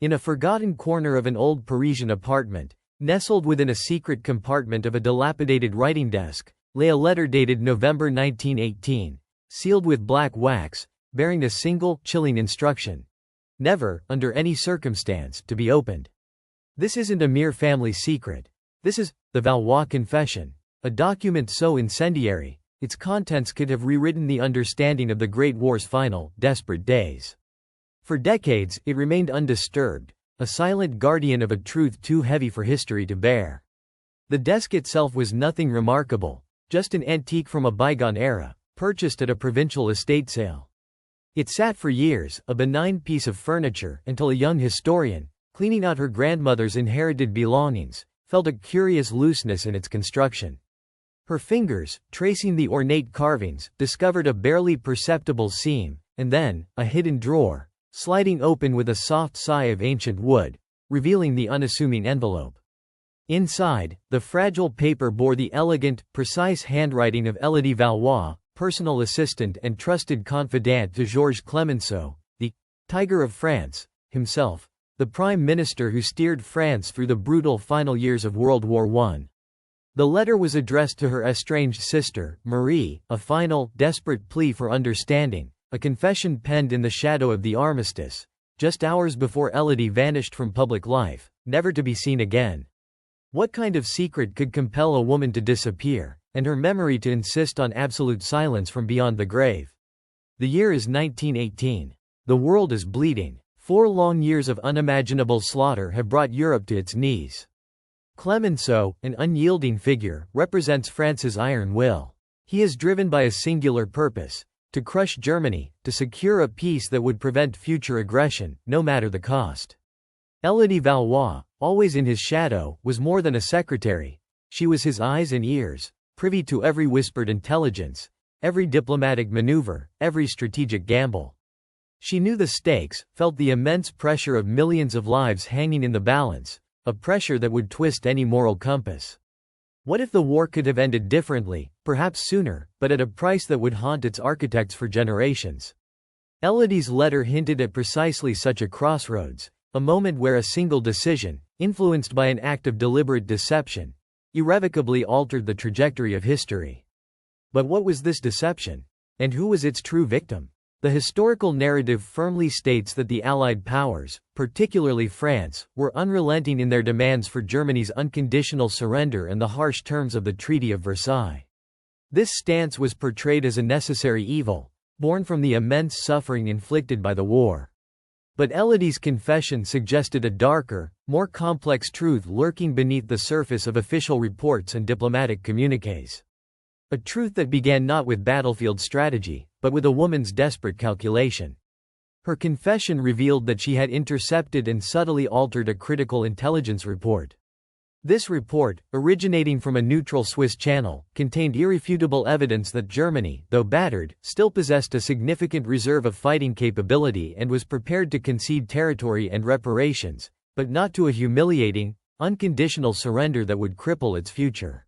In a forgotten corner of an old Parisian apartment, nestled within a secret compartment of a dilapidated writing desk, lay a letter dated November 1918, sealed with black wax, bearing a single, chilling instruction: never, under any circumstance, to be opened. This isn't a mere family secret. This is the Valois Confession, a document so incendiary, its contents could have rewritten the understanding of the Great War's final, desperate days. For decades, it remained undisturbed, a silent guardian of a truth too heavy for history to bear. The desk itself was nothing remarkable, just an antique from a bygone era, purchased at a provincial estate sale. It sat for years, a benign piece of furniture, until a young historian, cleaning out her grandmother's inherited belongings, felt a curious looseness in its construction. Her fingers, tracing the ornate carvings, discovered a barely perceptible seam, and then, a hidden drawer, sliding open with a soft sigh of ancient wood, revealing the unassuming envelope. Inside, the fragile paper bore the elegant, precise handwriting of Elodie Valois, personal assistant and trusted confidante to Georges Clemenceau, the Tiger of France, himself, the prime minister who steered France through the brutal final years of World War I. The letter was addressed to her estranged sister, Marie, a final, desperate plea for understanding, a confession penned in the shadow of the armistice, just hours before Elodie vanished from public life, never to be seen again. What kind of secret could compel a woman to disappear, and her memory to insist on absolute silence from beyond the grave? The year is 1918. The world is bleeding. 4 long years of unimaginable slaughter have brought Europe to its knees. Clemenceau, an unyielding figure, represents France's iron will. He is driven by a singular purpose: to crush Germany, to secure a peace that would prevent future aggression, no matter the cost. Elodie Valois, always in his shadow, was more than a secretary. She was his eyes and ears, privy to every whispered intelligence, every diplomatic maneuver, every strategic gamble. She knew the stakes, felt the immense pressure of millions of lives hanging in the balance, a pressure that would twist any moral compass. What if the war could have ended differently, perhaps sooner, but at a price that would haunt its architects for generations? Elodie's letter hinted at precisely such a crossroads, a moment where a single decision, influenced by an act of deliberate deception, irrevocably altered the trajectory of history. But what was this deception? And who was its true victim? The historical narrative firmly states that the Allied powers, particularly France, were unrelenting in their demands for Germany's unconditional surrender and the harsh terms of the Treaty of Versailles. This stance was portrayed as a necessary evil, born from the immense suffering inflicted by the war. But Elodie's confession suggested a darker, more complex truth lurking beneath the surface of official reports and diplomatic communiques. A truth that began not with battlefield strategy, but with a woman's desperate calculation. Her confession revealed that she had intercepted and subtly altered a critical intelligence report. This report, originating from a neutral Swiss channel, contained irrefutable evidence that Germany, though battered, still possessed a significant reserve of fighting capability and was prepared to concede territory and reparations, but not to a humiliating, unconditional surrender that would cripple its future.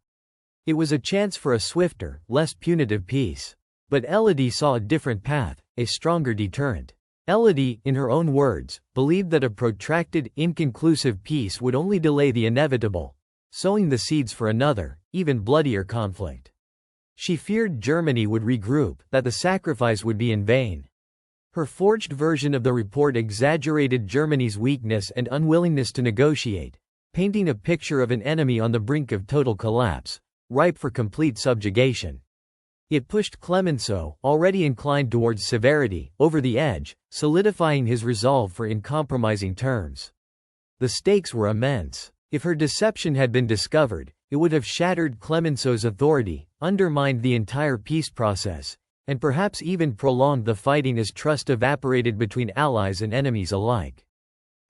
It was a chance for a swifter, less punitive peace. But Elodie saw a different path, a stronger deterrent. Elodie, in her own words, believed that a protracted, inconclusive peace would only delay the inevitable, sowing the seeds for another, even bloodier conflict. She feared Germany would regroup, that the sacrifice would be in vain. Her forged version of the report exaggerated Germany's weakness and unwillingness to negotiate, painting a picture of an enemy on the brink of total collapse, ripe for complete subjugation. It pushed Clemenceau, already inclined towards severity, over the edge, solidifying his resolve for uncompromising terms. The stakes were immense. If her deception had been discovered, it would have shattered Clemenceau's authority, undermined the entire peace process, and perhaps even prolonged the fighting as trust evaporated between allies and enemies alike.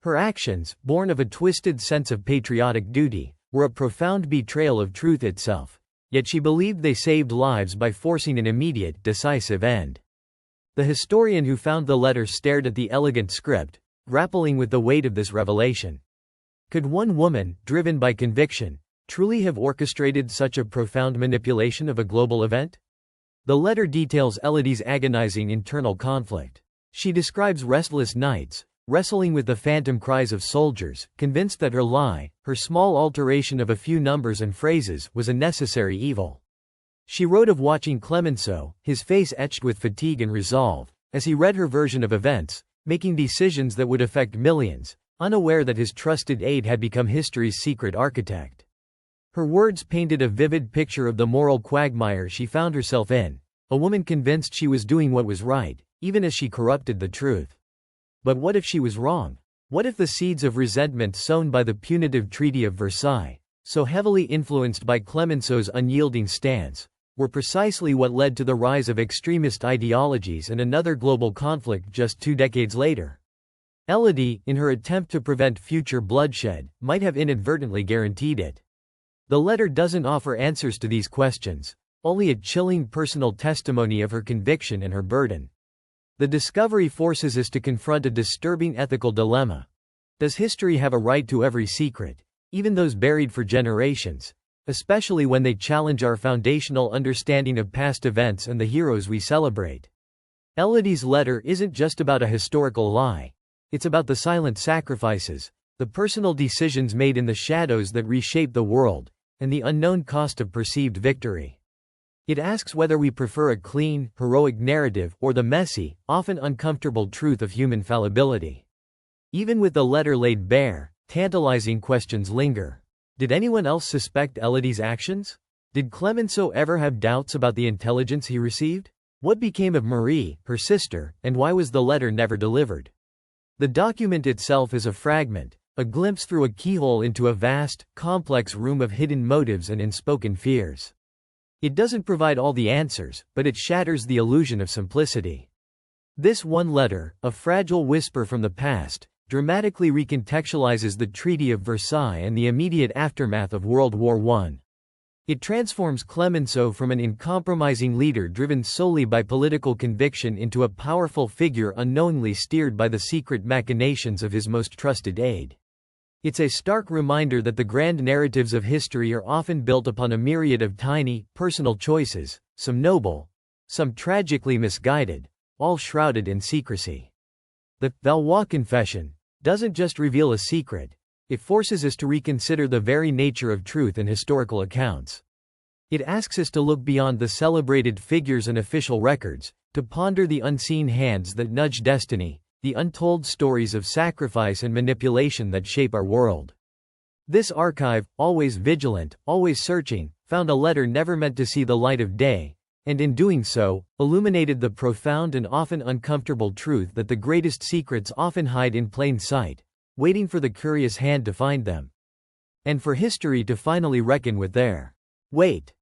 Her actions, born of a twisted sense of patriotic duty, were a profound betrayal of truth itself. Yet she believed they saved lives by forcing an immediate, decisive end. The historian who found the letter stared at the elegant script, grappling with the weight of this revelation. Could one woman, driven by conviction, truly have orchestrated such a profound manipulation of a global event? The letter details Elodie's agonizing internal conflict. She describes restless nights, wrestling with the phantom cries of soldiers, convinced that her lie, her small alteration of a few numbers and phrases, was a necessary evil. She wrote of watching Clemenceau, his face etched with fatigue and resolve, as he read her version of events, making decisions that would affect millions, unaware that his trusted aide had become history's secret architect. Her words painted a vivid picture of the moral quagmire she found herself in, a woman convinced she was doing what was right, even as she corrupted the truth. But what if she was wrong? What if the seeds of resentment sown by the punitive Treaty of Versailles, so heavily influenced by Clemenceau's unyielding stance, were precisely what led to the rise of extremist ideologies and another global conflict just 2 decades later? Elodie, in her attempt to prevent future bloodshed, might have inadvertently guaranteed it. The letter doesn't offer answers to these questions, only a chilling personal testimony of her conviction and her burden. The discovery forces us to confront a disturbing ethical dilemma. Does history have a right to every secret, even those buried for generations, especially when they challenge our foundational understanding of past events and the heroes we celebrate? Elodie's letter isn't just about a historical lie. It's about the silent sacrifices, the personal decisions made in the shadows that reshape the world, and the unknown cost of perceived victory. It asks whether we prefer a clean, heroic narrative or the messy, often uncomfortable truth of human fallibility. Even with the letter laid bare, tantalizing questions linger. Did anyone else suspect Elodie's actions? Did Clemenceau ever have doubts about the intelligence he received? What became of Marie, her sister, and why was the letter never delivered? The document itself is a fragment, a glimpse through a keyhole into a vast, complex room of hidden motives and unspoken fears. It doesn't provide all the answers, but it shatters the illusion of simplicity. This one letter, a fragile whisper from the past, dramatically recontextualizes the Treaty of Versailles and the immediate aftermath of World War I. It transforms Clemenceau from an uncompromising leader driven solely by political conviction into a powerful figure unknowingly steered by the secret machinations of his most trusted aide. It's a stark reminder that the grand narratives of history are often built upon a myriad of tiny, personal choices, some noble, some tragically misguided, all shrouded in secrecy. The Valois Confession doesn't just reveal a secret, it forces us to reconsider the very nature of truth in historical accounts. It asks us to look beyond the celebrated figures and official records, to ponder the unseen hands that nudge destiny, the untold stories of sacrifice and manipulation that shape our world. This archive, always vigilant, always searching, found a letter never meant to see the light of day, and in doing so, illuminated the profound and often uncomfortable truth that the greatest secrets often hide in plain sight, waiting for the curious hand to find them. And for history to finally reckon with their weight.